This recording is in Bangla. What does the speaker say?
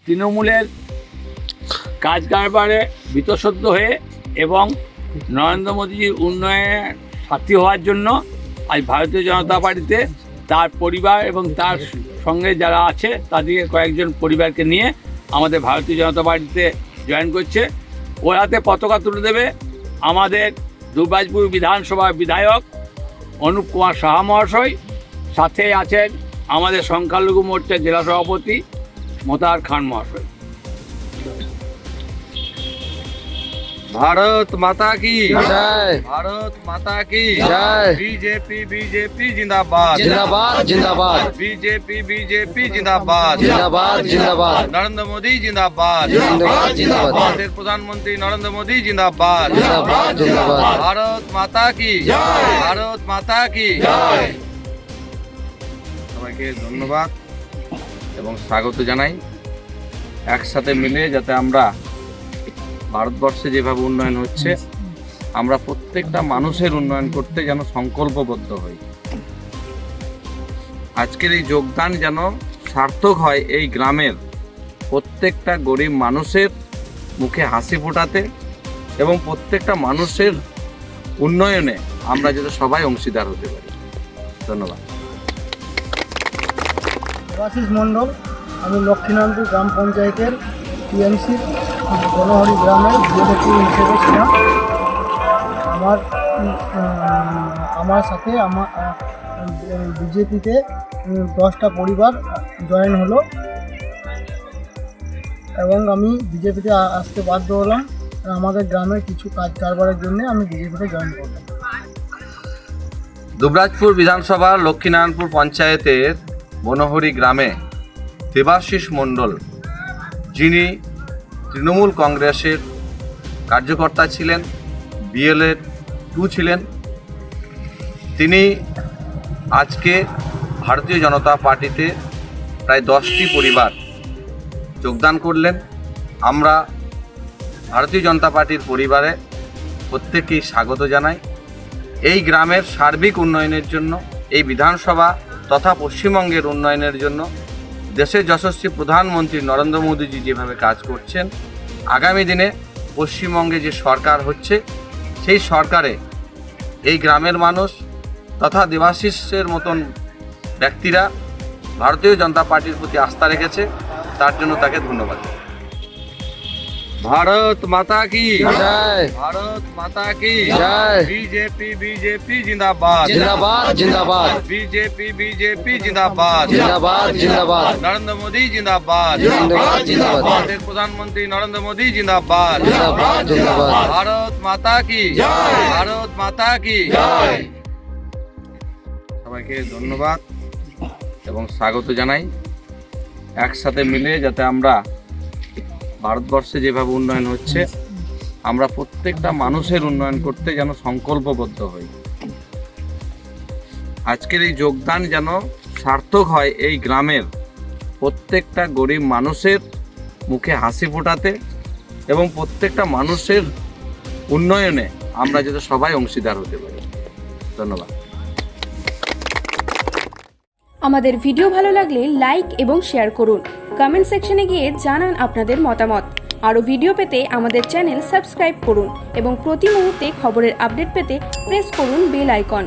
তৃণমূলের কাজ কারবারে বীতশ্রদ্ধ হয়ে এবং নরেন্দ্র মোদীজির উন্নয়নের সাথী হওয়ার জন্য আজ ভারতীয় জনতা পার্টিতে তার পরিবার এবং তার সঙ্গে যারা আছে তাদেরকে কয়েকজন পরিবারকে নিয়ে আমাদের ভারতীয় জনতা পার্টিতে জয়েন করছে। ওর হাতে পতাকা তুলে দেবে আমাদের দুবরাজপুর বিধানসভার বিধায়ক অনুপ কুমার সাহা মহাশয়, সাথে আছেন আমাদের সংখ্যালঘু মোর্চার জেলা সভাপতি মোতাহার খান মহাশয়। भारत माता की जय। भारत माता की जय। बीजेपी बीजेपी जिंदाबाद जिंदाबाद जिंदाबाद बीजेपी बीजेपी जिंदाबाद जिंदाबाद जिंदाबाद नरेंद्र मोदी जिंदाबाद जिंदाबाद जिंदाबाद देश प्रधानमंत्री नरेंद्र मोदी जिंदाबाद जिंदाबाद जिंदाबाद भारत माता की भारत माता की সবাইকে ধন্যবাদ এবং স্বাগত জানাই। একসাথে মিলে যাতে আমরা ভারতবর্ষে যেভাবে উন্নয়ন হচ্ছে আমরা প্রত্যেকটা মানুষের উন্নয়ন করতে যেন সংকল্পবদ্ধ হই। আজকের এই যোগদান যেন সার্থক হয় এই গ্রামের প্রত্যেকটা গরিব মানুষের মুখে হাসি ফোটাতে এবং প্রত্যেকটা মানুষের উন্নয়নে আমরা যাতে সবাই অংশীদার হতে পারি। ধন্যবাদ। দেবাশিস মণ্ডল, আমি লক্ষ্মীনারায়ণপুর গ্রাম পঞ্চায়েতের টিএমসির বনহরি গ্রামের বিজেপি হিসেবে ছিলাম। আমার সাথে আমার বিজেপিতে 10টা পরিবার জয়েন হলো এবং আমি বিজেপিতে আসতে বাধ্য হলাম। আমাদের গ্রামের কিছু কাজ কারবারের জন্য আমি বিজেপিতে জয়েন করলাম। দুবরাজপুর বিধানসভা লক্ষ্মীনারায়ণপুর পঞ্চায়েতের বনহরি গ্রামে দেবাশিস মণ্ডল, যিনি তৃণমূল কংগ্রেসের কার্যকর্তা ছিলেন, বিএলএ 2 ছিলেন, তিনি আজকে ভারতীয় জনতা পার্টিতে প্রায় 10টি পরিবার যোগদান করলেন। আমরা ভারতীয় জনতা পার্টির পরিবারে প্রত্যেককেই স্বাগত জানাই। এই গ্রামের সার্বিক উন্নয়নের জন্য, এই বিধানসভা তথা পশ্চিমবঙ্গের উন্নয়নের জন্য দেশের যশস্বী প্রধানমন্ত্রী নরেন্দ্র মোদীজি যেভাবে কাজ করছেন, আগামী দিনে পশ্চিমবঙ্গে যে সরকার হচ্ছে সেই সরকারে এই গ্রামের মানুষ তথা দেবাশিসের মতন ব্যক্তিরা ভারতীয় জনতা পার্টির প্রতি আস্থা রেখেছে, তার জন্য তাকে ধন্যবাদ। भारत माता की जय। भारत माता की जय। बीजेपी बीजेपी जिंदाबाद जिंदाबाद जिंदाबाद बीजेपी बीजेपी जिंदाबाद जिंदाबाद जिंदाबाद नरेंद्र मोदी जिंदाबाद जिंदाबाद जिंदाबाद देश प्रधानमंत्री नरेंद्र मोदी जिंदाबाद जिंदाबाद जिंदाबाद भारत माता की भारत माता की সবাইকে ধন্যবাদ এবং স্বাগত জানাই। একসাথে মিলে যাতে আমরা ভারতবর্ষে যেভাবে উন্নয়ন হচ্ছে আমরা প্রত্যেকটা মানুষের উন্নয়ন করতে যেন সংকল্পবদ্ধ হই। আজকের এই যোগদান যেন সার্থক হয় এই গ্রামের প্রত্যেকটা গরিব মানুষের মুখে হাসি ফোটাতে এবং প্রত্যেকটা মানুষের উন্নয়নে আমরা যাতে সবাই অংশীদার হতে পারি। ধন্যবাদ। আমাদের ভিডিও ভালো লাগলে লাইক এবং শেয়ার করুন। কমেন্ট সেকশনে গিয়ে জানান আপনাদের মতামত। আরও ভিডিও পেতে আমাদের চ্যানেল সাবস্ক্রাইব করুন এবং প্রতি মুহূর্তে খবরের আপডেট পেতে প্রেস করুন বেল আইকন।